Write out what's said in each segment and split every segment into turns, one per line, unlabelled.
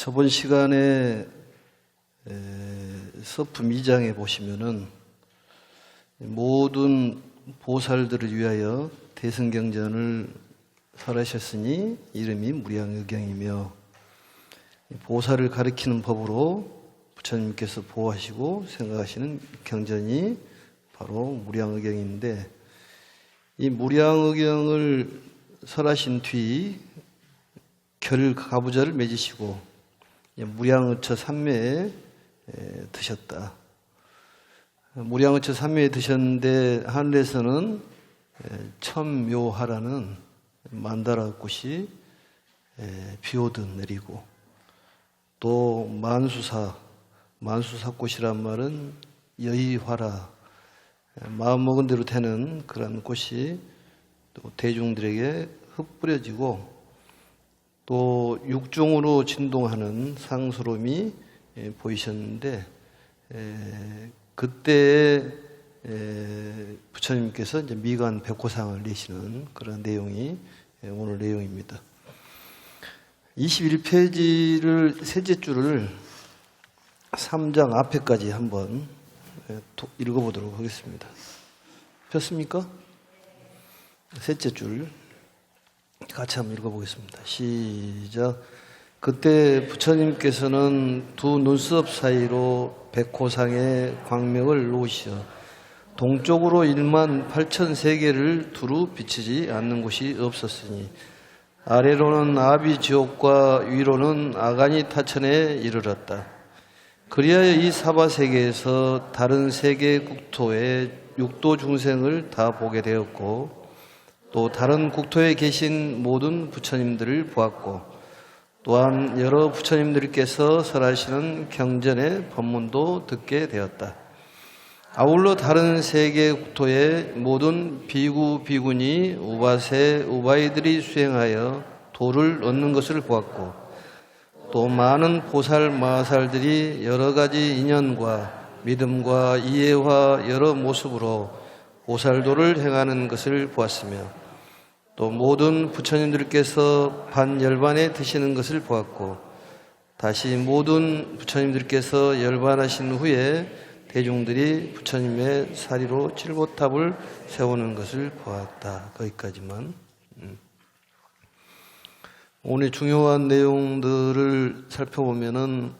저번 시간에 서품 2장에 보시면은 모든 보살들을 위하여 대승경전을 설하셨으니 이름이 무량의경이며, 보살을 가리키는 법으로 부처님께서 보호하시고 생각하시는 경전이 바로 무량의경인데, 이 무량의경을 설하신 뒤 결가부좌를 맺으시고 무량의처 삼매에 드셨다. 무량의처 삼매에 드셨는데 하늘에서는 첨묘하라는 만다라 꽃이 비오듯 내리고, 또 만수사꽃이란 말은 여의화라, 마음먹은 대로 되는 그런 꽃이 또 대중들에게 흩뿌려지고, 또 육종으로 진동하는 상소롬이 보이셨는데, 그때 부처님께서 이제 미관 백호상을 내시는 그런 내용이 오늘 내용입니다. 21페이지를 셋째 줄을 3장 앞에까지 한번 읽어보도록 하겠습니다. 폈습니까? 셋째 줄 같이 한번 읽어보겠습니다. 시작. 그때 부처님께서는 두 눈썹 사이로 백호상에 광명을 놓으시어 동쪽으로 18,000세계를 두루 비치지 않는 곳이 없었으니 아래로는 아비지옥과 위로는 아가니타천에 이르렀다. 그리하여 이 사바세계에서 다른 세계 국토의 육도 중생을 다 보게 되었고, 또 다른 국토에 계신 모든 부처님들을 보았고, 또한 여러 부처님들께서 설하시는 경전의 법문도 듣게 되었다. 아울러 다른 세계 국토의 모든 비구, 비구니, 우바세, 우바이들이 수행하여 도를 얻는 것을 보았고, 또 많은 보살, 마살들이 여러 가지 인연과 믿음과 이해와 여러 모습으로 보살도를 행하는 것을 보았으며, 또 모든 부처님들께서 반열반에 드시는 것을 보았고, 다시 모든 부처님들께서 열반하신 후에 대중들이 부처님의 사리로 칠보탑을 세우는 것을 보았다. 거기까지만. 오늘 중요한 내용들을 살펴보면은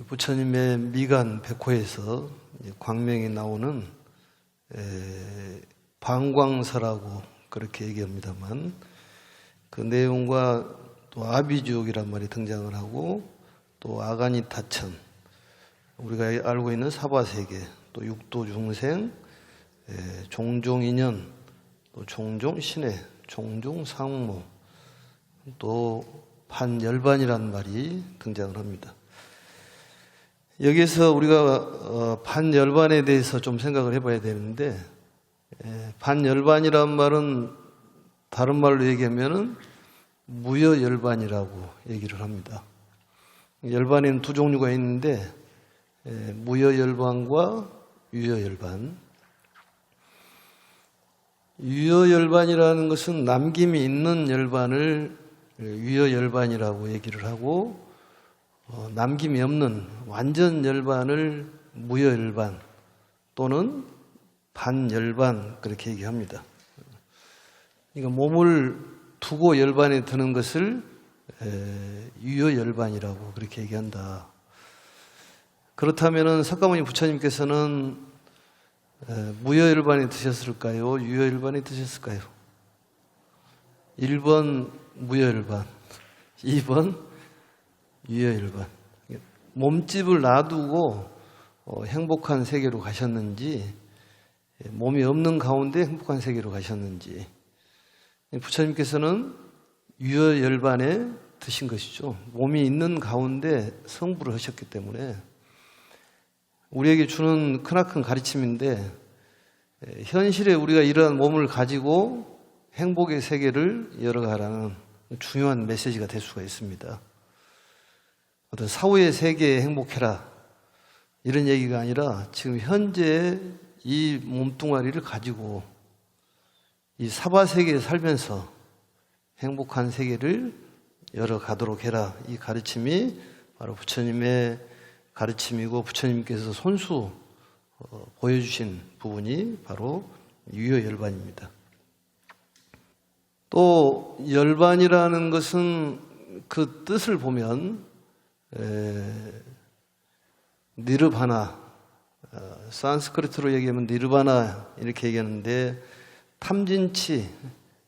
부처님의 미간 백호에서 광명이 나오는 방광서라고 그렇게 얘기합니다만, 그 내용과 또 아비지옥이란 말이 등장을 하고, 또 아가니타천, 우리가 알고 있는 사바세계, 또 육도 중생, 종종 인연, 또 종종 신해, 종종 상무, 또 반열반이라는 말이 등장을 합니다. 여기서 우리가 반열반에 대해서 좀 생각을 해봐야 되는데, 반열반이란 말은 다른 말로 얘기하면은 무여열반이라고 얘기를 합니다. 열반에는 두 종류가 있는데, 무여열반과 유여열반. 유여열반이라는 것은 남김이 있는 열반을 유여열반이라고 얘기를 하고, 남김이 없는 완전 열반을 무여열반 또는 반열반 그렇게 얘기합니다. 그러니까 몸을 두고 열반에 드는 것을 유여열반이라고 그렇게 얘기한다. 그렇다면은 석가모니 부처님께서는 무여열반에 드셨을까요? 유여열반에 드셨을까요? 1번 무여열반, 2번 유여열반. 몸집을 놔두고 행복한 세계로 가셨는지, 몸이 없는 가운데 행복한 세계로 가셨는지, 부처님께서는 유여열반에 드신 것이죠. 몸이 있는 가운데 성불을 하셨기 때문에 우리에게 주는 크나큰 가르침인데, 현실에 우리가 이러한 몸을 가지고 행복의 세계를 열어가라는 중요한 메시지가 될 수가 있습니다. 어떤 사후의 세계에 행복해라 이런 얘기가 아니라, 지금 현재 이 몸뚱아리를 가지고 이 사바세계에 살면서 행복한 세계를 열어가도록 해라. 이 가르침이 바로 부처님의 가르침이고 부처님께서 손수 보여주신 부분이 바로 유효열반입니다. 또 열반이라는 것은 그 뜻을 보면 니르바나, 산스크리트로 얘기하면 니르바나 이렇게 얘기하는데 탐진치,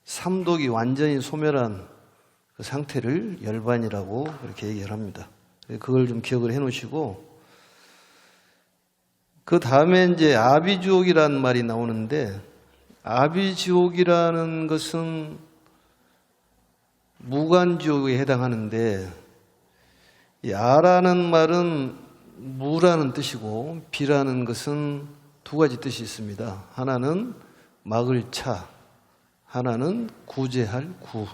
삼독이 완전히 소멸한 그 상태를 열반이라고 그렇게 얘기를 합니다. 그걸 좀 기억을 해 놓으시고, 그 다음에 이제 아비지옥이라는 말이 나오는데, 아비지옥이라는 것은 무간지옥에 해당하는데, 이 아라는 말은 무라는 뜻이고 비라는 것은 두 가지 뜻이 있습니다. 하나는 막을 차, 하나는 구제할 구.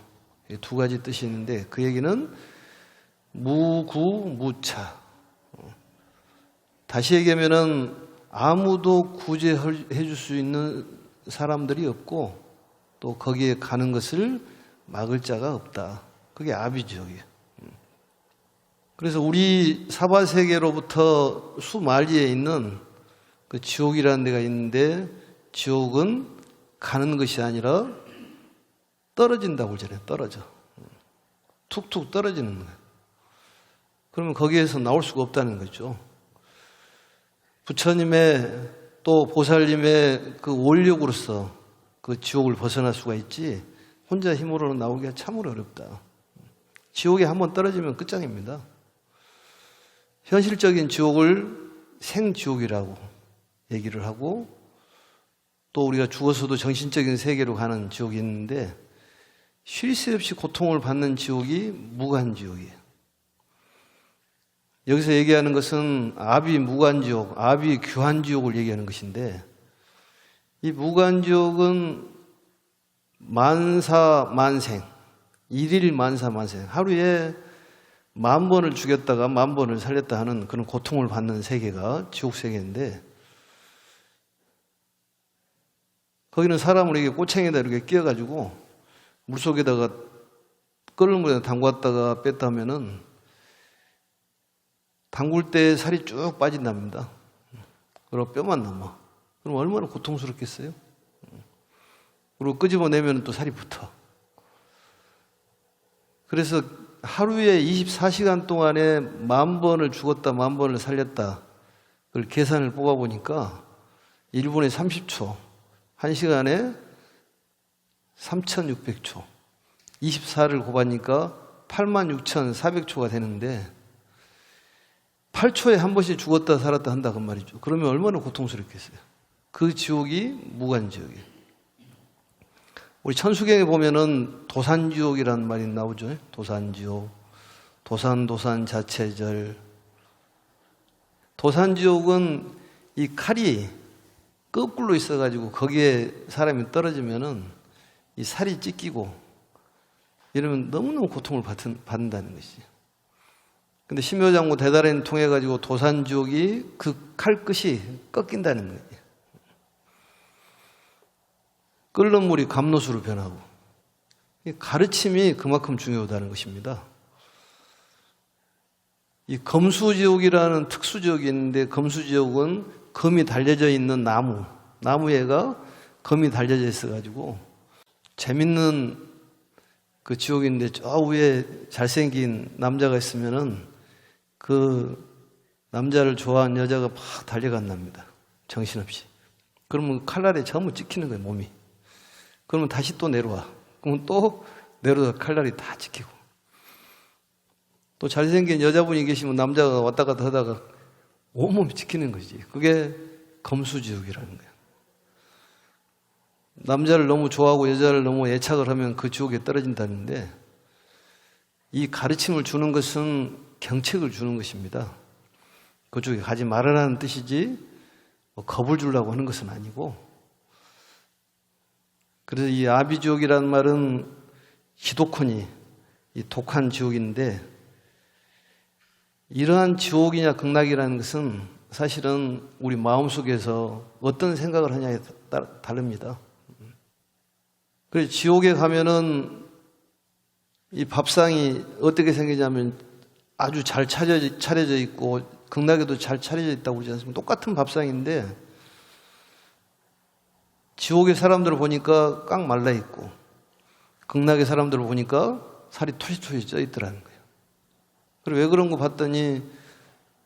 두 가지 뜻이 있는데 그 얘기는 무구 무차. 다시 얘기하면은 아무도 구제해 줄 수 있는 사람들이 없고 또 거기에 가는 것을 막을 자가 없다. 그게 아비지옥이에요. 그래서 우리 사바세계로부터 수만리에 있는 그 지옥이라는 데가 있는데, 지옥은 가는 것이 아니라 떨어진다고 그러잖아요. 떨어져. 툭툭 떨어지는 거예요. 그러면 거기에서 나올 수가 없다는 거죠. 부처님의 또 보살님의 그 원력으로서 그 지옥을 벗어날 수가 있지, 혼자 힘으로는 나오기가 참으로 어렵다. 지옥에 한번 떨어지면 끝장입니다. 현실적인 지옥을 생지옥이라고 얘기를 하고, 또 우리가 죽어서도 정신적인 세계로 가는 지옥이 있는데, 쉴 새 없이 고통을 받는 지옥이 무간지옥이에요. 여기서 얘기하는 것은 아비무간지옥, 아비규한지옥을 얘기하는 것인데, 이 무간지옥은 만사만생, 일일 만사만생, 하루에 10,000번을 죽였다가 10,000번을 살렸다 하는 그런 고통을 받는 세계가 지옥 세계인데, 거기는 사람을 이렇게 꼬챙이에다 이렇게 끼워가지고 물속에다가 끓는 물에다 담갔다가 뺐다 하면은 담글 때 살이 쭉 빠진답니다. 그리고 뼈만 남아. 그럼 얼마나 고통스럽겠어요? 그리고 끄집어내면 또 살이 붙어. 그래서 하루에 24시간 동안에 10,000번을 죽었다 10,000번을 살렸다, 그걸 계산을 뽑아보니까 1분에 30초, 1시간에 3,600초, 24를 곱하니까 86,400초가 되는데, 8초에 한 번씩 죽었다 살았다 한다 그 말이죠. 그러면 얼마나 고통스럽겠어요. 그 지옥이 무간지옥이에요. 우리 천수경에 보면은 도산지옥이라는 말이 나오죠. 도산지옥, 도산 자체절. 도산지옥은 이 칼이 거꾸로 있어가지고 거기에 사람이 떨어지면은 이 살이 찢기고 이러면 너무너무 고통을 받는다는 것이죠. 근데 심효장구 대다리를 통해 가지고 도산지옥이 그 칼끝이 꺾인다는 거예요. 끓는 물이 감로수로 변하고, 가르침이 그만큼 중요하다는 것입니다. 이 검수지옥이라는 특수지옥이 있는데, 검수지옥은 검이 달려져 있는 나무에가 검이 달려져 있어가지고 재밌는 그 지옥인데, 저 위에 잘생긴 남자가 있으면은 그 남자를 좋아하는 여자가 막 달려간답니다. 정신없이. 그러면 칼날에 전부 찍히는 거예요, 몸이. 그러면 다시 또 내려와. 그러면 또 내려서 칼날이 다 찍히고. 또 잘생긴 여자분이 계시면 남자가 왔다 갔다 하다가 온몸이 찍히는 거지. 그게 검수지옥이라는 거예요. 남자를 너무 좋아하고 여자를 너무 애착을 하면 그 지옥에 떨어진다는데, 이 가르침을 주는 것은 경책을 주는 것입니다. 그쪽에 가지 말아라는 뜻이지 겁을 주려고 하는 것은 아니고, 그래서 이 아비지옥이라는 말은 히도코니, 이 독한 지옥인데, 이러한 지옥이냐 극락이라는 것은 사실은 우리 마음속에서 어떤 생각을 하냐에 따라 다릅니다. 그래서 지옥에 가면은 이 밥상이 어떻게 생기냐면 아주 잘 차려져 있고 극락에도 잘 차려져 있다고 그러지 않습니까? 똑같은 밥상인데 지옥의 사람들을 보니까 깡 말라 있고 극락의 사람들을 보니까 살이 토시토시 쪄 있더라는 거예요. 그리고 왜 그런 거 봤더니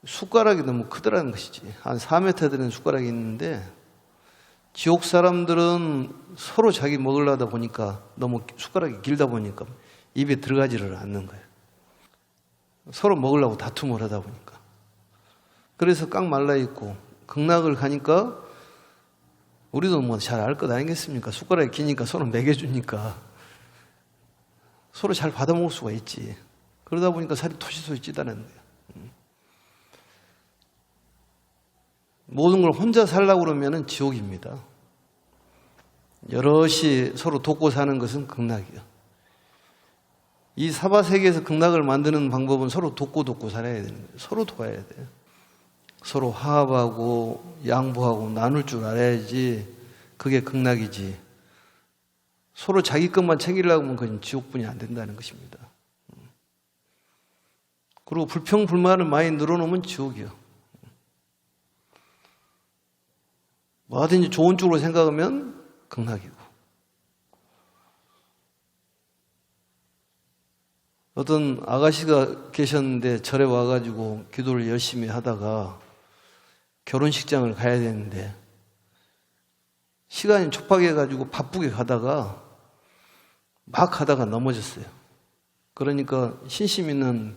숟가락이 너무 크더라는 것이지. 한 4m 되는 숟가락이 있는데 지옥 사람들은 서로 자기 먹으려다 보니까 너무 숟가락이 길다 보니까 입에 들어가지를 않는 거예요. 서로 먹으려고 다툼을 하다 보니까. 그래서 깡 말라 있고 극락을 가니까 우리도 뭐 잘 알 것 아니겠습니까? 숟가락이 기니까 서로 먹여주니까 서로 잘 받아먹을 수가 있지. 그러다 보니까 살이 토시토시 찌다는 거예요. 모든 걸 혼자 살려고 그러면 지옥입니다. 여럿이 서로 돕고 사는 것은 극락이요. 이 사바세계에서 극락을 만드는 방법은 서로 돕고 살아야 되는 거예요. 서로 도와야 돼요. 서로 화합하고 양보하고 나눌 줄 알아야지 그게 극락이지. 서로 자기 것만 챙기려고 하면 그건 지옥분이 안 된다는 것입니다. 그리고 불평불만을 많이 늘어놓으면 지옥이요. 뭐든지 좋은 쪽으로 생각하면 극락이고. 어떤 아가씨가 계셨는데 절에 와가지고 기도를 열심히 하다가 결혼식장을 가야 되는데 시간이 촉박해가지고 바쁘게 가다가 막 하다가 넘어졌어요. 그러니까 신심 있는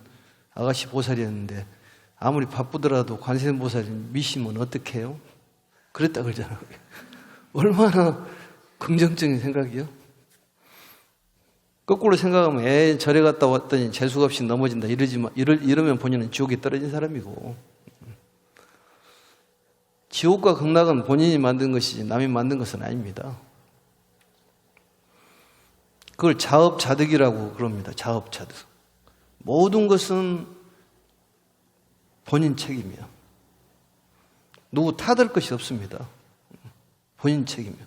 아가씨 보살이었는데 아무리 바쁘더라도 관세음보살이 미시면 어떻게 해요? 그랬다 그러잖아요. 얼마나 긍정적인 생각이요? 거꾸로 생각하면 절에 갔다 왔더니 재수가 없이 넘어진다 이러면 본인은 지옥에 떨어진 사람이고, 지옥과 극락은 본인이 만든 것이지 남이 만든 것은 아닙니다. 그걸 자업자득이라고 그럽니다. 자업자득. 모든 것은 본인 책임이야. 누구 타들 것이 없습니다. 본인 책임이야.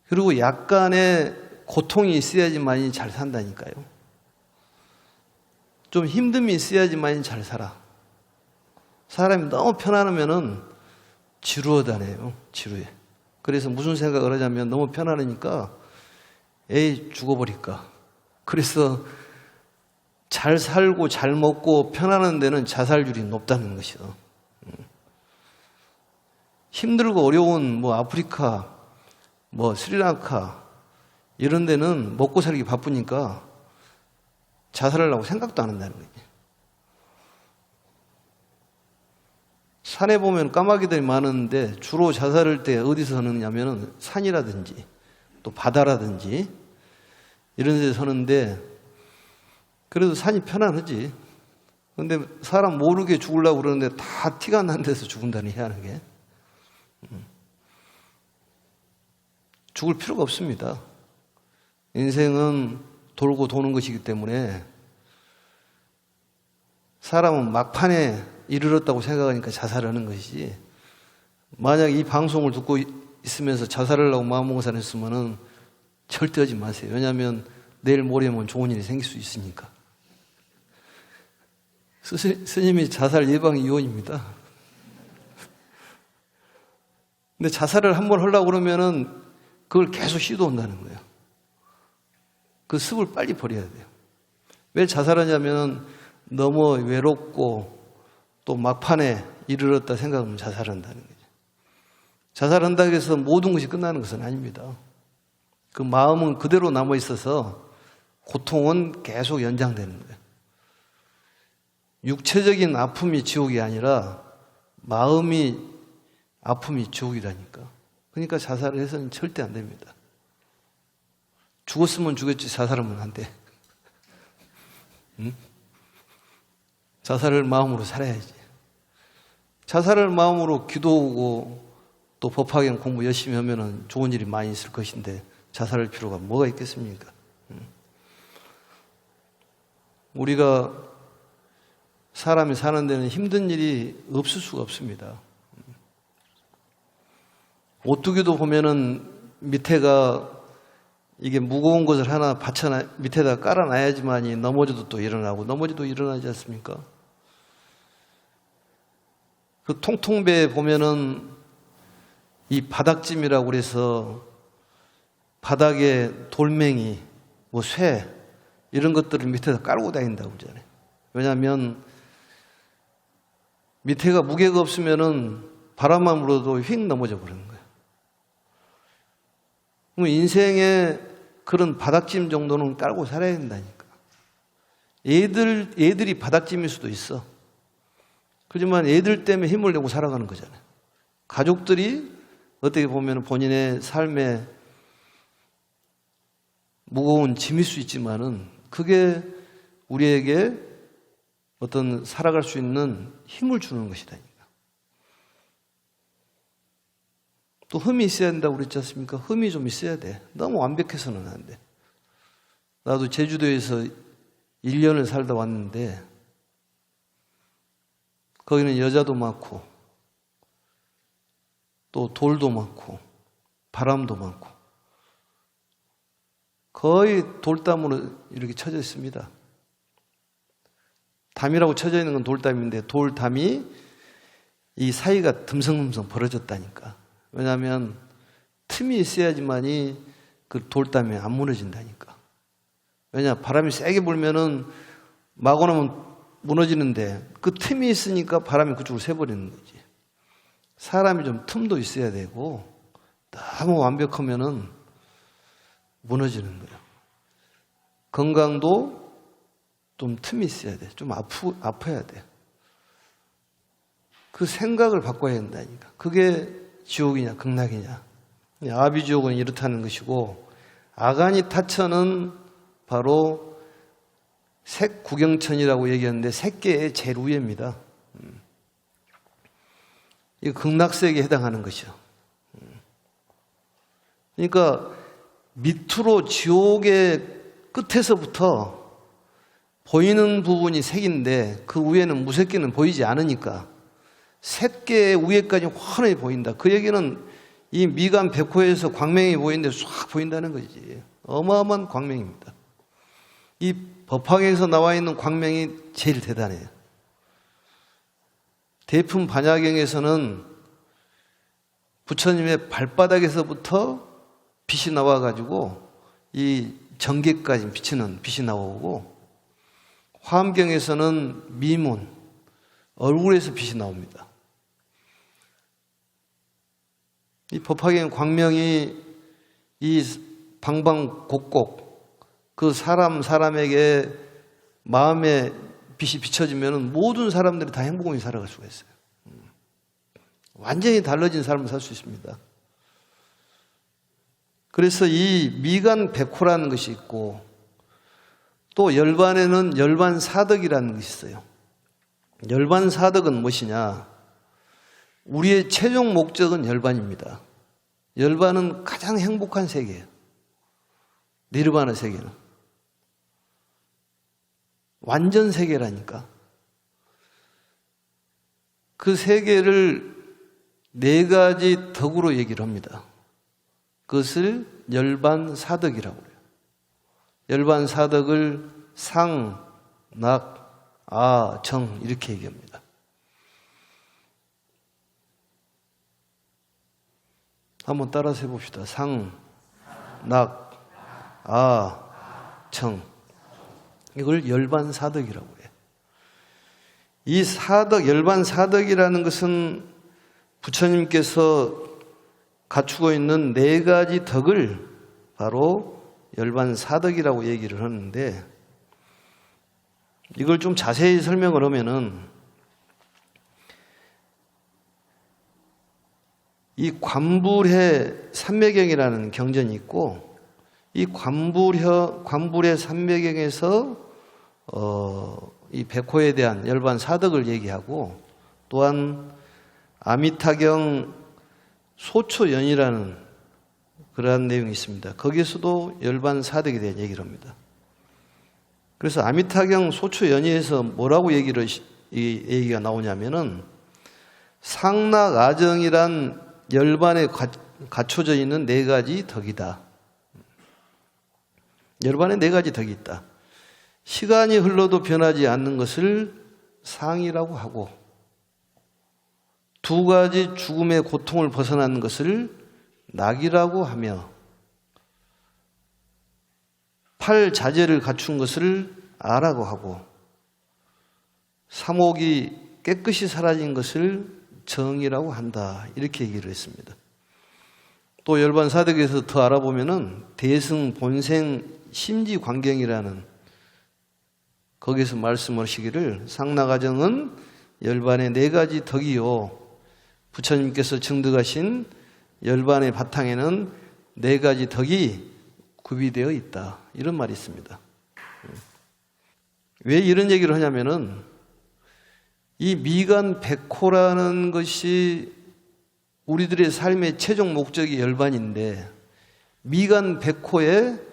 그리고 약간의 고통이 있어야지만이 잘 산다니까요. 좀 힘듦이 있어야지만이 잘 살아. 사람이 너무 편안하면은 지루어 다녀요. 지루해. 그래서 무슨 생각을 하냐면 너무 편안하니까 에이 죽어버릴까. 그래서 잘 살고 잘 먹고 편안한 데는 자살률이 높다는 것이요. 힘들고 어려운 뭐 아프리카, 뭐 스리랑카 이런 데는 먹고 살기 바쁘니까 자살하려고 생각도 안 한다는 거예요. 산에 보면 까마귀들이 많은데 주로 자살할 때 어디서 하느냐면 산이라든지 또 바다라든지 이런 데서 하는데 그래도 산이 편안하지. 근데 사람 모르게 죽으려고 그러는데 다 티가 난 데서 죽은다니 희한하게. 죽을 필요가 없습니다. 인생은 돌고 도는 것이기 때문에 사람은 막판에 이르렀다고 생각하니까 자살하는 것이지, 만약 이 방송을 듣고 있으면서 자살하려고 마음먹은 사람이 있으면 절대 하지 마세요. 왜냐하면 내일 모레면 좋은 일이 생길 수 있으니까. 스님이 자살 예방 이원입니다. 근데 자살을 한번 하려고 그러면은 그걸 계속 시도한다는 거예요. 그 습을 빨리 버려야 돼요. 왜 자살하냐면 너무 외롭고 또 막판에 이르렀다 생각하면 자살한다는 거죠. 자살한다고 해서 모든 것이 끝나는 것은 아닙니다. 그 마음은 그대로 남아 있어서 고통은 계속 연장되는 거예요. 육체적인 아픔이 지옥이 아니라 마음이 아픔이 지옥이라니까. 그러니까 자살을 해서는 절대 안 됩니다. 죽었으면 죽었지 자살하면 안 돼. 응? 자살을 마음으로 살아야지. 자살을 마음으로 기도하고 또 법화경 공부 열심히 하면 좋은 일이 많이 있을 것인데 자살할 필요가 뭐가 있겠습니까? 우리가 사람이 사는 데는 힘든 일이 없을 수가 없습니다. 오뚜기도 보면은 밑에가 이게 무거운 것을 하나 밑에다 깔아놔야지만이 넘어져도 또 일어나고 넘어져도 일어나지 않습니까? 그 통통배에 보면은 이 바닥짐이라고 그래서 바닥에 돌멩이, 뭐 쇠 이런 것들을 밑에다 깔고 다닌다고 그러잖아요. 왜냐하면 밑에가 무게가 없으면은 바람만 불어도 휙 넘어져 버리는 거예요. 그럼 인생에 그런 바닥짐 정도는 깔고 살아야 된다니까. 애들이 바닥짐일 수도 있어. 그렇지만 애들 때문에 힘을 내고 살아가는 거잖아요. 가족들이 어떻게 보면 본인의 삶에 무거운 짐일 수 있지만은 그게 우리에게 어떤 살아갈 수 있는 힘을 주는 것이다니까. 또 흠이 있어야 된다고 그랬지 않습니까? 흠이 좀 있어야 돼. 너무 완벽해서는 안 돼. 나도 제주도에서 1년을 살다 왔는데 거기는 여자도 많고 또 돌도 많고 바람도 많고 거의 돌담으로 이렇게 쳐져 있습니다. 담이라고 쳐져 있는 건 돌담인데 돌담이 이 사이가 듬성듬성 벌어졌다니까. 왜냐하면 틈이 있어야지만이 그 돌담이 안 무너진다니까. 왜냐, 바람이 세게 불면은 마구 나면 무너지는데 그 틈이 있으니까 바람이 그쪽으로 새버리는 거지. 사람이 좀 틈도 있어야 되고 너무 완벽하면은 무너지는 거예요. 건강도 좀 틈이 있어야 돼. 좀 아파야 돼. 그 생각을 바꿔야 된다니까. 그게 지옥이냐 극락이냐. 아비지옥은 이렇다는 것이고 아가니 타천은 바로 색구경천이라고 얘기하는데 색계의 제일 위입니다. 이 극락세계에 해당하는 것이죠. 그러니까 밑으로 지옥의 끝에서부터 보이는 부분이 색인데 그 위에는 무색계는 보이지 않으니까 색계의 위에까지 환하게 보인다. 그 얘기는 이 미간 백호에서 광명이 보이는데 쫙 보인다는 거지. 어마어마한 광명입니다. 이 법화경에서 나와 있는 광명이 제일 대단해요. 대품 반야경에서는 부처님의 발바닥에서부터 빛이 나와가지고 이 정계까지 비치는 빛이 나오고 화엄경에서는 미문, 얼굴에서 빛이 나옵니다. 이 법화경 광명이 이 방방곡곡 그 사람에게 마음에 빛이 비춰지면 모든 사람들이 다 행복하게 살아갈 수가 있어요. 완전히 달라진 삶을 살 수 있습니다. 그래서 이 미간 백호라는 것이 있고 또 열반에는 열반사덕이라는 것이 있어요. 열반사덕은 무엇이냐? 우리의 최종 목적은 열반입니다. 열반은 가장 행복한 세계예요. 니르바나 세계는. 완전 세계라니까. 그 세계를 네 가지 덕으로 얘기를 합니다. 그것을 열반사덕이라고 해요. 열반사덕을 상, 낙, 아, 정 이렇게 얘기합니다. 한번 따라서 해봅시다. 상, 낙, 아, 정. 이걸 열반사덕이라고 해요. 이 사덕, 열반사덕이라는 것은 부처님께서 갖추고 있는 네 가지 덕을 바로 열반사덕이라고 얘기를 하는데 이걸 좀 자세히 설명을 하면은 이 관불해 삼매경이라는 경전이 있고 이 관불해 삼매경에서 이 백호에 대한 열반사덕을 얘기하고 또한 아미타경 소초연이라는 그러한 내용이 있습니다. 거기에서도 열반사덕에 대한 얘기를 합니다. 그래서 아미타경 소초연이에서 뭐라고 이 얘기가 나오냐면은 상락아정이란 열반에 갖춰져 있는 네 가지 덕이다. 열반에 네 가지 덕이 있다. 시간이 흘러도 변하지 않는 것을 상이라고 하고, 두 가지 죽음의 고통을 벗어나는 것을 낙이라고 하며, 8자재를 갖춘 것을 아라고 하고, 삼옥이 깨끗이 사라진 것을 정이라고 한다. 이렇게 얘기를 했습니다. 또 열반사덕에서 더 알아보면은 대승 본생 심지광경이라는, 거기서 말씀하시기를 상나가정은 열반의 네 가지 덕이요, 부처님께서 증득하신 열반의 바탕에는 네 가지 덕이 구비되어 있다. 이런 말이 있습니다. 왜 이런 얘기를 하냐면은 이 미간 백호라는 것이 우리들의 삶의 최종 목적이 열반인데, 미간 백호에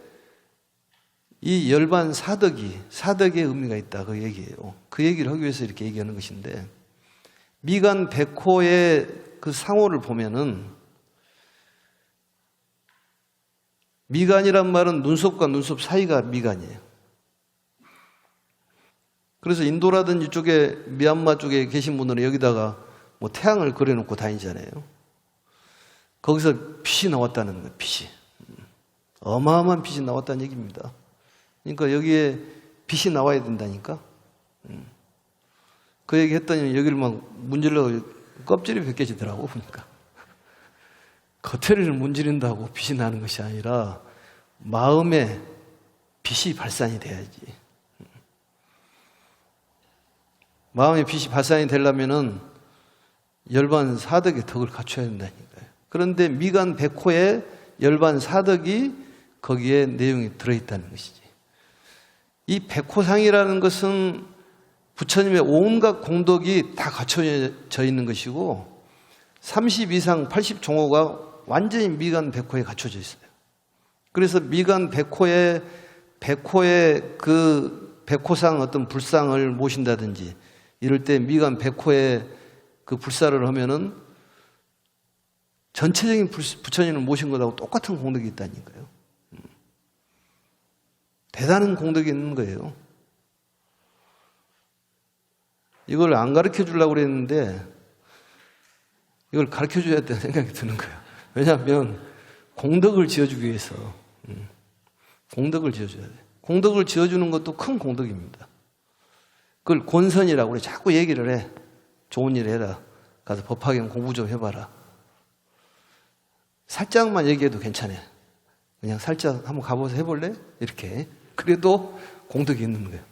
이 열반 사덕의 의미가 있다. 그 얘기예요. 그 얘기를 하기 위해서 이렇게 얘기하는 것인데, 미간 백호의 그 상호를 보면은, 미간이란 말은 눈썹과 눈썹 사이가 미간이에요. 그래서 인도라든지 이쪽에, 미얀마 쪽에 계신 분들은 여기다가 뭐 태양을 그려놓고 다니잖아요. 거기서 빛이 나왔다는 거예요. 빛이. 어마어마한 빛이 나왔다는 얘기입니다. 그러니까 여기에 빛이 나와야 된다니까. 그 얘기 했더니 여기를 막 문질러 껍질이 벗겨지더라고, 보니까. 겉에를 문지른다고 빛이 나는 것이 아니라 마음에 빛이 발산이 돼야지. 마음의 빛이 발산이 되려면은 열반 사덕의 덕을 갖춰야 된다니까요. 그런데 미간 백호에 열반 사덕이 거기에 내용이 들어있다는 것이지. 이 백호상이라는 것은 부처님의 온갖 공덕이 다 갖춰져 있는 것이고, 32상 80종호가 완전히 미간 백호에 갖춰져 있어요. 그래서 미간 백호의 그 백호상 어떤 불상을 모신다든지 이럴 때 미간 백호의 그 불사를 하면은 전체적인 부처님을 모신 것하고 똑같은 공덕이 있다니까요. 대단한 공덕이 있는 거예요. 이걸 안 가르쳐 주려고 그랬는데 이걸 가르쳐 줘야 된다는 생각이 드는 거예요. 왜냐하면 공덕을 지어주기 위해서, 공덕을 지어줘야 돼요. 공덕을 지어주는 것도 큰 공덕입니다. 그걸 권선이라고 그래. 자꾸 얘기를 해. 좋은 일 해라. 가서 법화경 공부 좀 해봐라. 살짝만 얘기해도 괜찮아. 그냥 살짝 한번 가보서 해볼래? 이렇게. 그래도 공덕이 있는 거예요.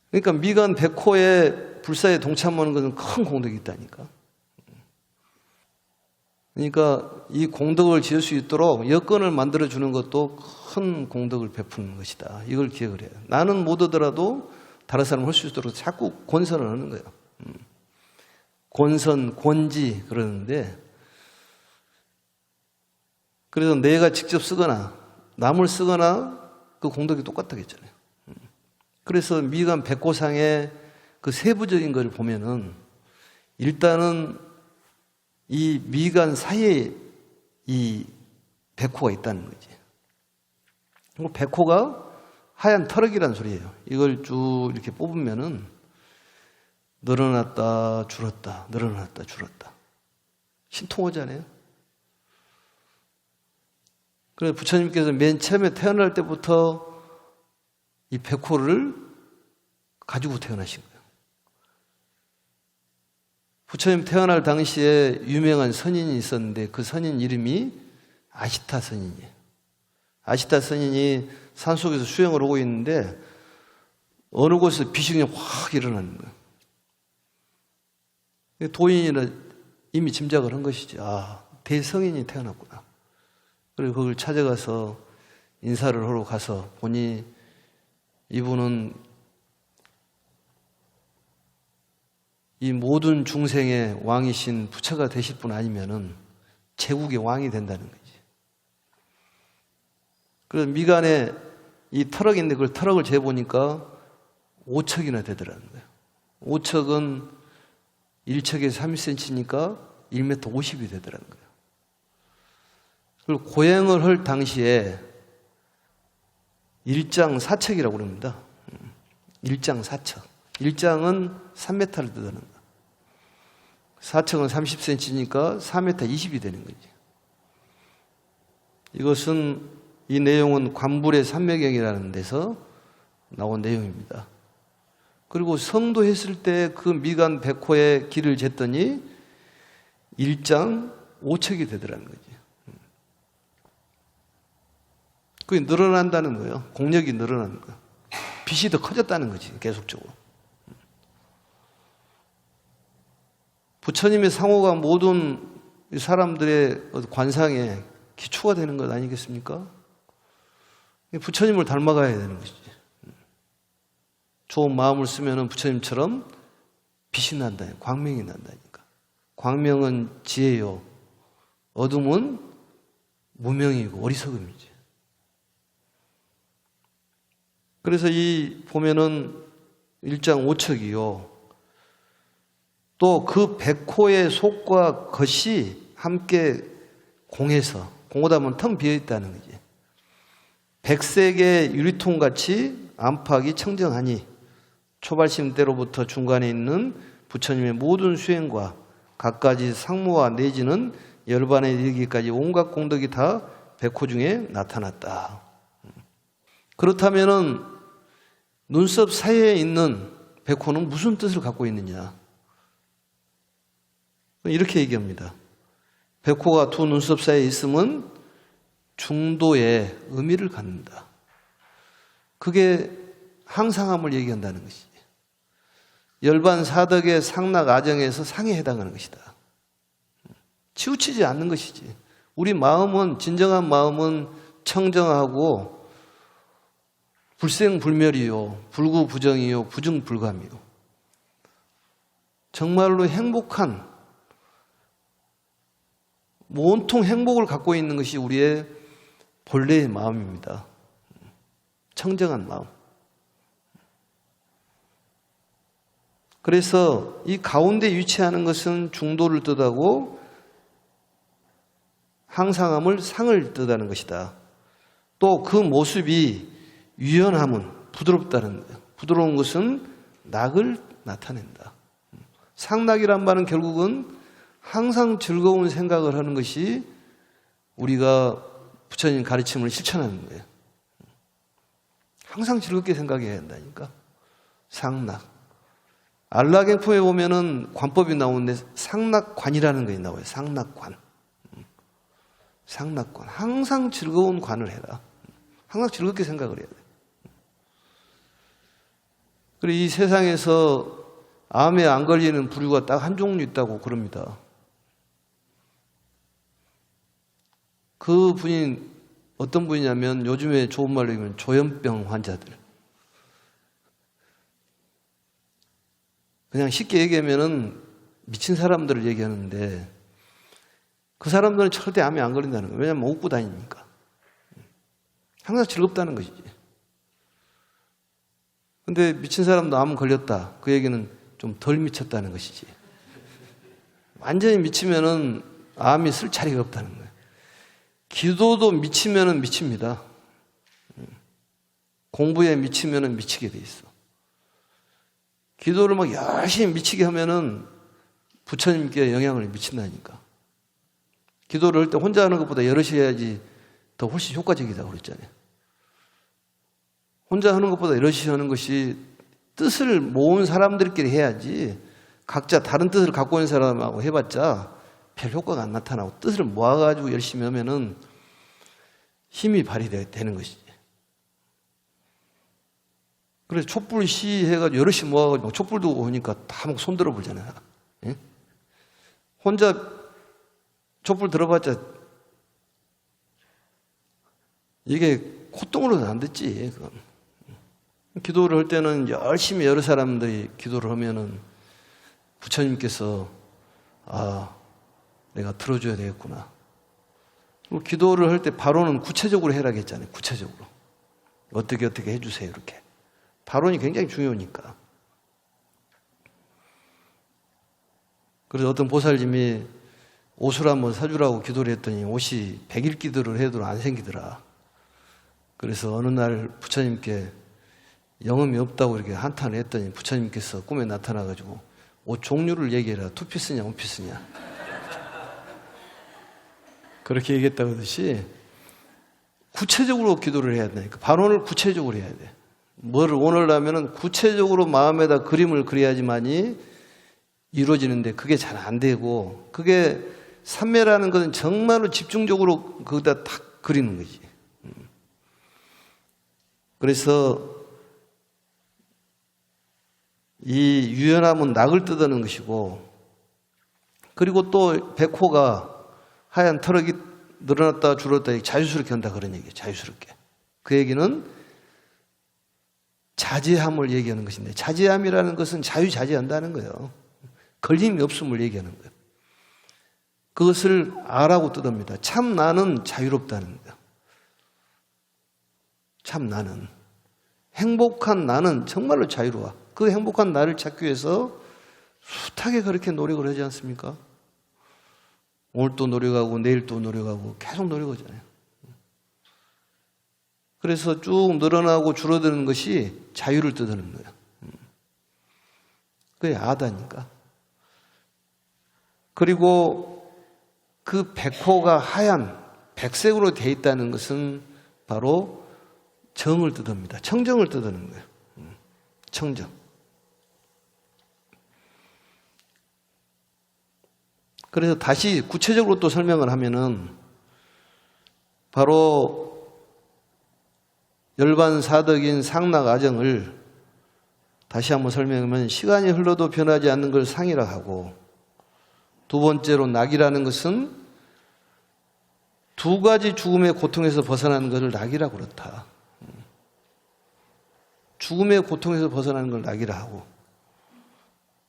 그러니까 미간 백호의 불사에 동참하는 것은 큰 공덕이 있다니까. 그러니까 이 공덕을 지을 수 있도록 여건을 만들어주는 것도 큰 공덕을 베푸는 것이다. 이걸 기억을 해요. 나는 못 얻더라도 다른 사람 할 수 있도록 자꾸 권선을 하는 거예요. 권선, 권지 그러는데, 그래서 내가 직접 쓰거나 남을 쓰거나 그 공덕이 똑같다겠잖아요. 그래서 미간 백호상의 그 세부적인 걸 보면은 일단은 이 미간 사이에 이 백호가 있다는 거지. 백호가 하얀 터럭이라는 소리예요. 이걸 쭉 이렇게 뽑으면은 늘어났다 줄었다 늘어났다 줄었다. 신통하잖아요. 그래서 부처님께서 맨 처음에 태어날 때부터 이 백호를 가지고 태어나신 거예요. 부처님 태어날 당시에 유명한 선인이 있었는데 그 선인 이름이 아시타 선인이에요. 아시타 선인이 산속에서 수행을 하고 있는데 어느 곳에서 빛이 그냥 확 일어나는 거예요. 도인이는 이미 짐작을 한 것이지. 아, 대성인이 태어났구나. 그리고 그걸 찾아가서 인사를 하러 가서 보니 이분은 이 모든 중생의 왕이신 부처가 되실 분 아니면은 제국의 왕이 된다는 거지. 그래서 미간에 이 터럭인데 그걸 터럭을 재보니까 5척이나 되더라는 거예요. 5척은 1척에 30cm니까 1m 50이 되더라는 거예요. 그리고 고행을 할 당시에 일장사척이라고 그럽니다. 일장사척. 일장은 3m를 뜻하는 거. 사척은 30cm니까 4m 20이 되는 거지. 이것은 이 내용은 관불의 삼매경이라는 데서 나온 내용입니다. 그리고 성도했을 때 그 미간 백호의 길을 쟀더니 1장 5척이 되더라는 거지. 그게 늘어난다는 거예요. 공력이 늘어나는 거예요. 빛이 더 커졌다는 거지, 계속적으로. 부처님의 상호가 모든 사람들의 관상에 기초가 되는 것 아니겠습니까? 부처님을 닮아가야 되는 것이지. 좋은 마음을 쓰면 부처님처럼 빛이 난다, 광명이 난다니까. 광명은 지혜요, 어둠은 무명이고 어리석음이지. 그래서 이 보면은 1장 5척이요. 또 그 백호의 속과 겉이 함께 공해서, 공하다면 텅 비어 있다는 거지. 백색의 유리통 같이 안팎이 청정하니 초발심 때로부터 중간에 있는 부처님의 모든 수행과 갖가지 상무와 내지는 열반에 이르기까지 온갖 공덕이 다 백호 중에 나타났다. 그렇다면은 눈썹 사이에 있는 백호는 무슨 뜻을 갖고 있느냐? 이렇게 얘기합니다. 백호가 두 눈썹 사이에 있으면 중도의 의미를 갖는다. 그게 항상함을 얘기한다는 것이지. 열반 사덕의 상락 아정에서 상에 해당하는 것이다. 치우치지 않는 것이지. 우리 마음은, 진정한 마음은 청정하고 불생불멸이요, 불구부정이요, 부증불감이요. 정말로 행복한, 온통 행복을 갖고 있는 것이 우리의 본래의 마음입니다. 청정한 마음. 그래서 이 가운데 위치하는 것은 중도를 뜻하고 항상함을 상을 뜻하는 것이다. 또 그 모습이 유연함은 부드럽다는 거예요. 부드러운 것은 낙을 나타낸다. 상낙이란 말은 결국은 항상 즐거운 생각을 하는 것이 우리가 부처님 가르침을 실천하는 거예요. 항상 즐겁게 생각해야 한다니까. 상낙. 안락행품에 보면은 관법이 나오는데 상낙관이라는 것이 나와요. 상낙관. 상낙관. 항상 즐거운 관을 해라. 항상 즐겁게 생각을 해야 돼. 그리고 이 세상에서 암에 안 걸리는 부류가 딱 한 종류 있다고 그럽니다. 그 분이 어떤 분이냐면 요즘에 좋은 말로 얘기하면 조현병 환자들. 그냥 쉽게 얘기하면은 미친 사람들을 얘기하는데 그 사람들은 절대 암에 안 걸린다는 거예요. 왜냐하면 웃고 다니니까. 항상 즐겁다는 것이지. 근데 미친 사람도 암 걸렸다. 그 얘기는 좀 덜 미쳤다는 것이지. 완전히 미치면은 암이 쓸 자리가 없다는 거예요. 기도도 미치면은 미칩니다. 공부에 미치면은 미치게 돼 있어. 기도를 막 열심히 미치게 하면은 부처님께 영향을 미친다니까. 기도를 할 때 혼자 하는 것보다 여럿이 해야지 더 훨씬 효과적이다고 그랬잖아요. 혼자 하는 것보다 여럿이 하는 것이 뜻을 모은 사람들끼리 해야지 각자 다른 뜻을 갖고 있는 사람하고 해봤자 별 효과가 안 나타나고 뜻을 모아가지고 열심히 하면은 힘이 발휘되는 것이지. 그래서 촛불 시해가지고 여럿이 모아가지고 촛불 두고 오니까 다 막 손 들어보잖아요. 예? 혼자 촛불 들어봤자 이게 콧등으로는 안 됐지. 그건. 기도를 할 때는 열심히 여러 사람들이 기도를 하면은 부처님께서 아, 내가 들어줘야 되겠구나. 그리고 기도를 할 때 발언은 구체적으로 해라 했잖아요. 구체적으로. 어떻게 해주세요. 이렇게. 발언이 굉장히 중요하니까. 그래서 어떤 보살님이 옷을 한번 사주라고 기도를 했더니 옷이 100일 기도를 해도 안 생기더라. 그래서 어느 날 부처님께 영음이 없다고 이렇게 한탄을 했더니 부처님께서 꿈에 나타나가지고 옷 종류를 얘기해라. 투피스냐 원피스냐. 그렇게 얘기했다고 하듯이 구체적으로 기도를 해야 되니까 반원을 구체적으로 해야 돼. 뭐를 원하려면 구체적으로 마음에다 그림을 그려야지만이 이루어지는데 그게 잘 안 되고, 그게 삼매라는 것은 정말로 집중적으로 거기다 탁 그리는 거지. 그래서 이 유연함은 낙을 뜯어내는 것이고, 그리고 또 백호가 하얀 털럭이 늘어났다 줄었다 자유스럽게 한다 그런 얘기예요. 자유스럽게. 그 얘기는 자제함을 얘기하는 것인데, 자제함이라는 것은 자유자재한다는 거예요. 걸림이 없음을 얘기하는 거예요. 그것을 아라고 뜻합니다. 참 나는 자유롭다는 거예요. 참 나는, 행복한 나는 정말로 자유로워. 그 행복한 나를 찾기 위해서 숱하게 그렇게 노력을 하지 않습니까? 오늘 또 노력하고 내일 또 노력하고 계속 노력하잖아요. 그래서 쭉 늘어나고 줄어드는 것이 자유를 뜻하는 거예요. 그게 아다니까. 그리고 그 백호가 하얀 백색으로 되어 있다는 것은 바로 정을 뜻합니다. 청정을 뜻하는 거예요. 청정. 그래서 다시 구체적으로 또 설명을 하면은 바로 열반사덕인 상락아정을 다시 한번 설명하면, 시간이 흘러도 변하지 않는 걸 상이라 하고, 두 번째로 낙이라는 것은 두 가지 죽음의 고통에서 벗어나는 것을 낙이라고 그렇다. 죽음의 고통에서 벗어나는 걸 낙이라 하고,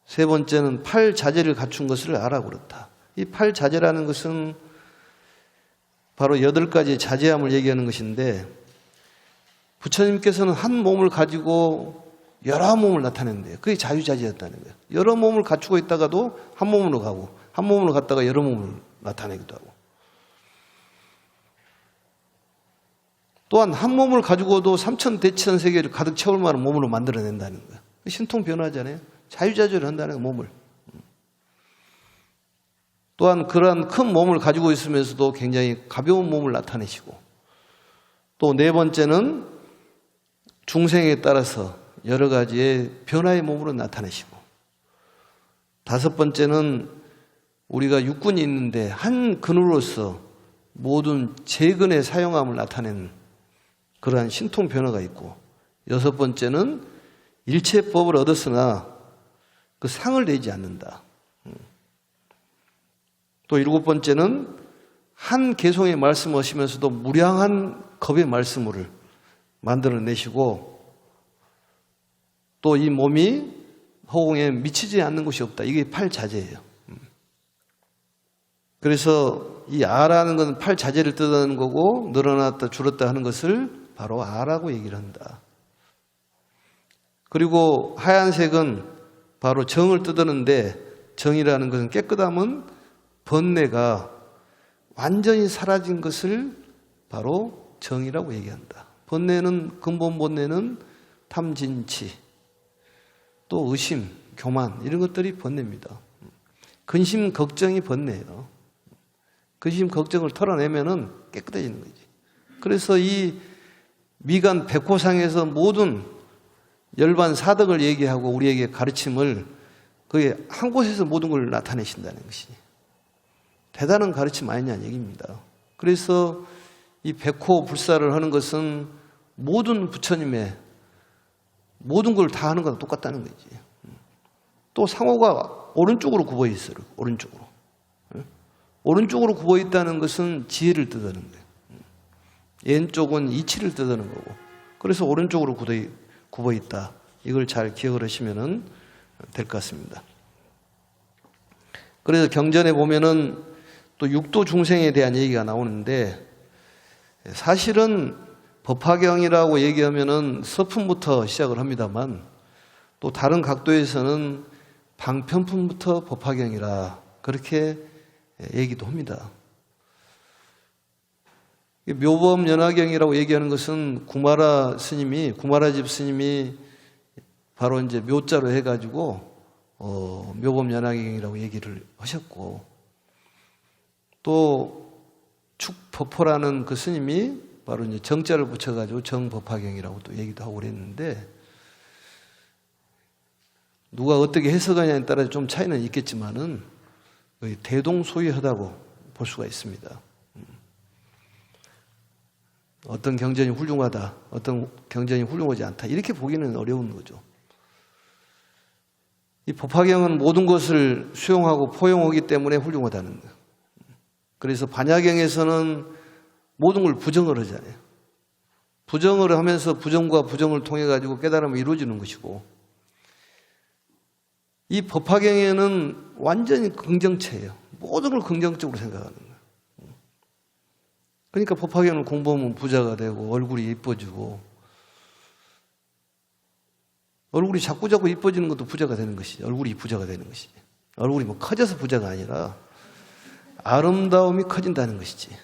세 번째는 팔자재를 갖춘 것을 아라고 그렇다. 이 팔자재라는 것은 바로 8가지 자제함을 얘기하는 것인데, 부처님께서는 한 몸을 가지고 여러 몸을 나타낸대요. 그게 자유자재였다는 거예요. 여러 몸을 갖추고 있다가도 한 몸으로 가고, 한 몸으로 갔다가 여러 몸을 나타내기도 하고, 또한 한 몸을 가지고도 삼천대천 세계를 가득 채울 만한 몸으로 만들어낸다는 거예요. 신통 변화잖아요. 자유자재를 한다는 거예요, 몸을. 또한 그러한 큰 몸을 가지고 있으면서도 굉장히 가벼운 몸을 나타내시고, 또 네 번째는 중생에 따라서 여러 가지의 변화의 몸으로 나타내시고, 다섯 번째는 우리가 육근이 있는데 한 근으로서 모든 재근의 사용함을 나타내는 그러한 신통 변화가 있고, 여섯 번째는 일체법을 얻었으나 그 상을 내지 않는다. 또 일곱 번째는 한 개송의 말씀을 하시면서도 무량한 겁의 말씀을 만들어내시고, 또 이 몸이 허공에 미치지 않는 곳이 없다. 이게 팔자재예요. 그래서 이 아라는 건 팔자재를 뜻하는 거고, 늘어났다 줄었다 하는 것을 바로 아라고 얘기를 한다. 그리고 하얀색은 바로 정을 뜻하는데, 정이라는 것은 깨끗함은 번뇌가 완전히 사라진 것을 바로 정이라고 얘기한다. 번뇌는, 근본 번뇌는 탐진치, 또 의심, 교만, 이런 것들이 번뇌입니다. 근심, 걱정이 번뇌예요. 근심, 걱정을 털어내면은 깨끗해지는 거지. 그래서 이 미간 백호상에서 모든 열반 사덕을 얘기하고 우리에게 가르침을, 그게 한 곳에서 모든 걸 나타내신다는 것이 대단한 가르침 아니냐는 얘기입니다. 그래서 이 백호 불사를 하는 것은 모든 부처님의 모든 걸 다 하는 거랑 똑같다는 거지. 또 상호가 오른쪽으로 굽어 있어요. 오른쪽으로. 오른쪽으로 굽어 있다는 것은 지혜를 뜻하는 거예요. 왼쪽은 이치를 뜻하는 거고. 그래서 오른쪽으로 굽어 있다. 이걸 잘 기억을 하시면 될 것 같습니다. 그래서 경전에 보면은 또 육도 중생에 대한 얘기가 나오는데, 사실은 법화경이라고 얘기하면은 서품부터 시작을 합니다만, 또 다른 각도에서는 방편품부터 법화경이라 그렇게 얘기도 합니다. 묘법 연화경이라고 얘기하는 것은 구마라집 스님이 바로 이제 묘자로 해가지고 묘법 연화경이라고 얘기를 하셨고, 또 축법호라는 그 스님이 바로 이제 정자를 붙여가지고 정법화경이라고 또 얘기도 하고 그랬는데, 누가 어떻게 해석하냐에 따라 좀 차이는 있겠지만은 거의 대동소이하다고 볼 수가 있습니다. 어떤 경전이 훌륭하다, 어떤 경전이 훌륭하지 않다, 이렇게 보기는 어려운 거죠. 이 법화경은 모든 것을 수용하고 포용하기 때문에 훌륭하다는 거예요. 그래서 반야경에서는 모든 걸 부정을 하잖아요. 부정을 하면서 부정과 부정을 통해 가지고 깨달음이 이루어지는 것이고, 이 법화경에는 완전히 긍정체예요. 모든 걸 긍정적으로 생각하는 거예요. 그러니까 법화경을 공부하면 부자가 되고 얼굴이 이뻐지고, 얼굴이 자꾸 이뻐지는 것도 부자가 되는 것이지. 얼굴이 부자가 되는 것이지. 얼굴이 뭐 커져서 부자가 아니라 아름다움이 커진다는 것이지.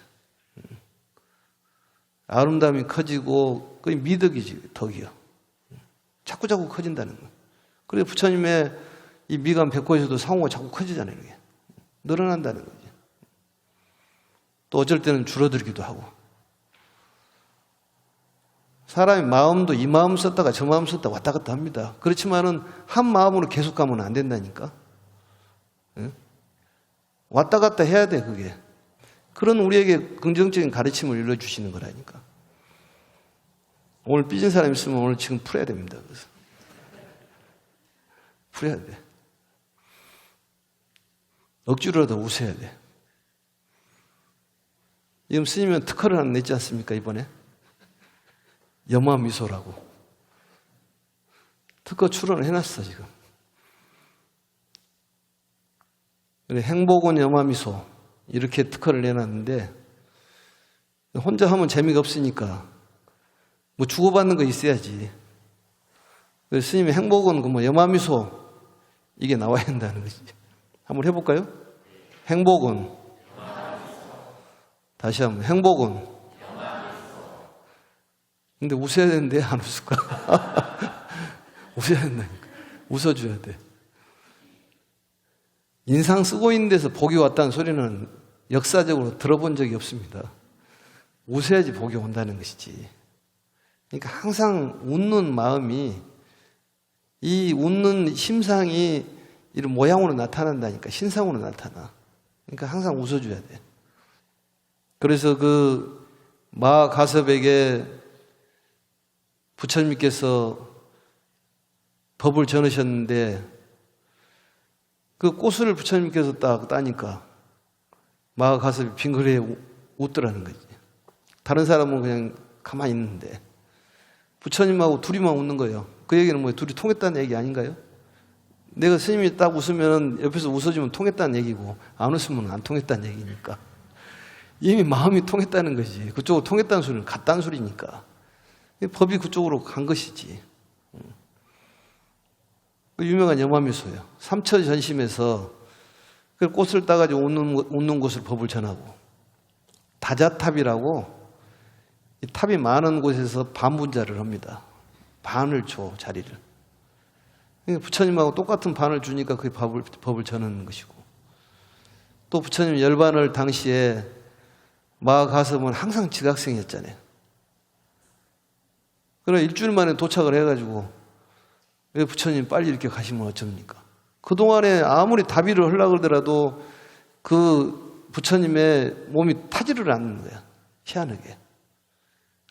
아름다움이 커지고 그게 미덕이지, 덕이요. 자꾸 커진다는 거예요. 그래서 부처님의 이 미간 백호에서도 상호가 자꾸 커지잖아요. 이게 늘어난다는 거지. 또 어쩔 때는 줄어들기도 하고. 사람의 마음도 이 마음 썼다가 저 마음 썼다가 왔다 갔다 합니다. 그렇지만은 한 마음으로 계속 가면 안 된다니까. 응? 왔다 갔다 해야 돼, 그게. 그런 우리에게 긍정적인 가르침을 일러주시는 거라니까. 오늘 삐진 사람 있으면 오늘 지금 풀어야 됩니다. 그래서. 풀어야 돼. 억지로라도 웃어야 돼. 지금 스님은 특허를 하나 냈지 않습니까, 이번에? 염화미소라고. 특허 출원을 해놨어, 지금. 행복은 염화미소. 이렇게 특허를 내놨는데, 혼자 하면 재미가 없으니까, 뭐 주고받는 거 있어야지. 그래서 스님이 행복은 그 뭐 염화미소, 이게 나와야 한다는 거지. 한번 해볼까요? 행복은. 다시 한번. 행복은. 근데 웃어야 되는데 안 웃을까? 웃어야 된다니까. 웃어줘야 돼. 인상 쓰고 있는 데서 복이 왔다는 소리는 역사적으로 들어본 적이 없습니다. 웃어야지 복이 온다는 것이지. 그러니까 항상 웃는 마음이, 이 웃는 심상이 이런 모양으로 나타난다니까. 신상으로 나타나. 그러니까 항상 웃어줘야 돼. 그래서 그 마가섭에게 부처님께서 법을 전하셨는데, 그 꽃을 부처님께서 딱 따니까 마가섭이 빙그레 웃더라는 거지. 다른 사람은 그냥 가만히 있는데 부처님하고 둘이만 웃는 거예요. 그 얘기는 뭐 둘이 통했다는 얘기 아닌가요? 내가 스님이 딱 웃으면 옆에서 웃어주면 통했다는 얘기고, 안 웃으면 안 통했다는 얘기니까. 이미 마음이 통했다는 거지. 그쪽으로 통했다는 소리는 같다는 소리니까. 법이 그쪽으로 간 것이지. 유명한 염화미소예요. 삼처전심에서 꽃을 따가지고 웃는 곳을 법을 전하고, 다자탑이라고 이 탑이 많은 곳에서 반분자를 합니다. 반을 줘, 자리를. 부처님하고 똑같은 반을 주니까 그게 법을 전하는 것이고, 또 부처님 열반을 당시에 마가섭은 항상 지각생이었잖아요. 그러나 일주일 만에 도착을 해가지고, 왜 부처님 빨리 이렇게 가시면 어쩝니까? 그동안에 아무리 다비를 하려고 그러더라도 그 부처님의 몸이 타지를 않는 거야. 희한하게.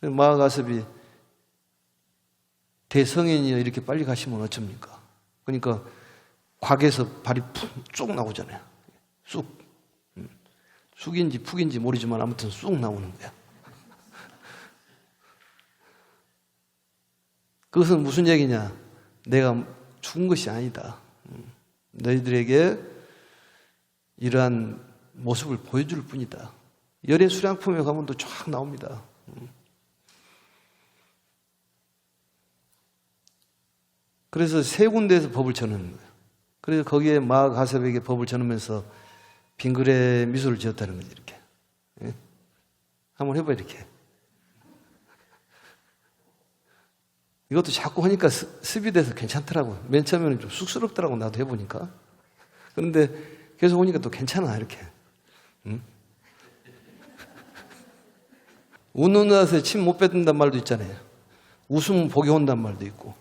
마가섭이 대성인이여 이렇게 빨리 가시면 어쩝니까? 그러니까 곽에서 발이 쭉 나오잖아요. 쑥. 쑥인지 푹인지 모르지만 아무튼 쑥 나오는 거야. 그것은 무슨 얘기냐? 내가 죽은 것이 아니다. 너희들에게 이러한 모습을 보여줄 뿐이다. 열의 수량품에 가면 또 쫙 나옵니다. 그래서 세 군데에서 법을 전하는 거예요. 그래서 거기에 마가섭에게 법을 전하면서 빙그레 미소를 지었다는 거지, 이렇게. 한번 해봐, 이렇게. 이것도 자꾸 하니까 습이 돼서 괜찮더라고요. 맨 처음에는 좀 쑥스럽더라고, 나도 해보니까. 그런데 계속 오니까 또 괜찮아, 이렇게. 응? 웃는 낯에 침 못 뱉는단 말도 있잖아요. 웃으면 복이 온단 말도 있고.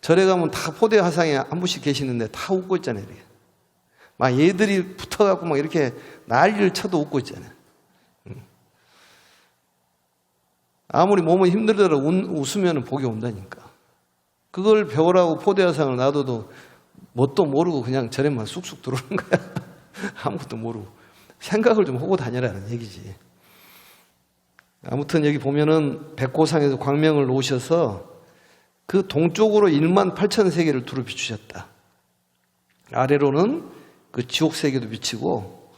절에 가면 다 포대 화상에 한 분씩 계시는데 다 웃고 있잖아요, 이렇게. 막 얘들이 붙어갖고 막 이렇게 난리를 쳐도 웃고 있잖아요. 아무리 몸이 힘들더라도 웃으면 복이 온다니까. 그걸 배우라고 포대화상을 놔둬도 뭣도 모르고 그냥 절에만 쑥쑥 들어오는 거야. 아무것도 모르고. 생각을 좀 하고 다녀라는 얘기지. 아무튼 여기 보면은 백호상에서 광명을 놓으셔서 그 동쪽으로 1만 8천 세계를 두루 비추셨다. 아래로는 그 지옥 세계도 비치고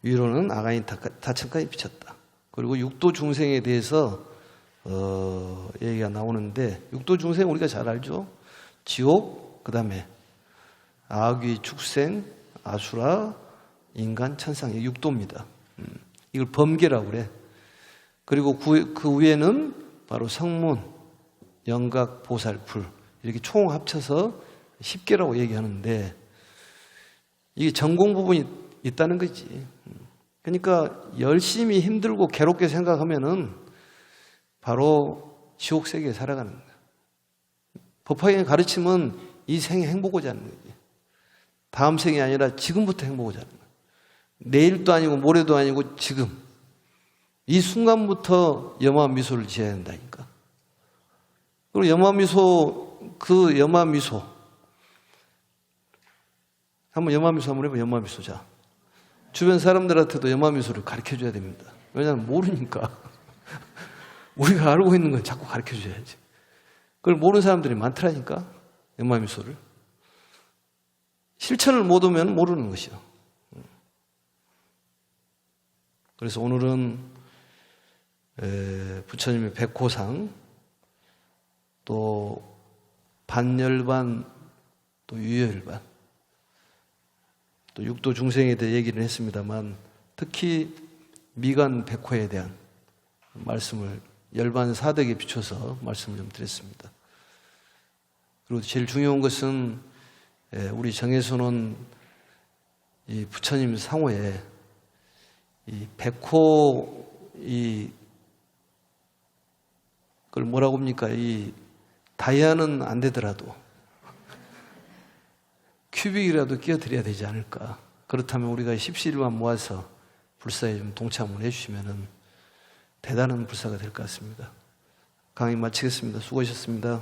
위로는 아가인 다천까지 비쳤다. 그리고 육도 중생에 대해서 얘기가 나오는데, 육도 중생 우리가 잘 알죠. 지옥, 그 다음에 아귀, 축생, 아수라, 인간, 천상, 육도입니다. 이걸 범계라고 그래. 그리고 그 위에는 바로 성문, 영각, 보살, 불, 이렇게 총 합쳐서 10개라고 얘기하는데, 이게 전공 부분이 있다는 거지. 그러니까 열심히 힘들고 괴롭게 생각하면은 바로 지옥 세계에 살아가는 거야. 법화경의 가르침은 이 생에 행복하자 하는 거지. 다음 생이 아니라 지금부터 행복하자 하는 거야. 내일도 아니고 모레도 아니고 지금. 이 순간부터 염화미소를 지어야 한다니까. 그리고 염화미소, 그 염화미소. 한번 염화미소 한번 해봐, 염화미소. 자. 주변 사람들한테도 염화미소를 가르쳐 줘야 됩니다. 왜냐하면 모르니까. 우리가 알고 있는 건 자꾸 가르쳐 줘야지. 그걸 모르는 사람들이 많더라니까, 염화미소를. 실천을 못 하면 모르는 것이요. 그래서 오늘은 부처님의 백호상, 또 반열반, 또 유열반, 또 육도 중생에 대해 얘기를 했습니다만, 특히 미간 백호에 대한 말씀을 열반 사덕에 비춰서 말씀을 좀 드렸습니다. 그리고 제일 중요한 것은 우리 정에서는 이 부처님 상호에 이 백호 그걸 뭐라고 합니까? 이 다이아는 안 되더라도 큐빅이라도 끼어드려야 되지 않을까. 그렇다면 우리가 십시일반 모아서 불사에 좀 동참을 해주시면은 대단한 불사가 될 것 같습니다. 강의 마치겠습니다. 수고하셨습니다.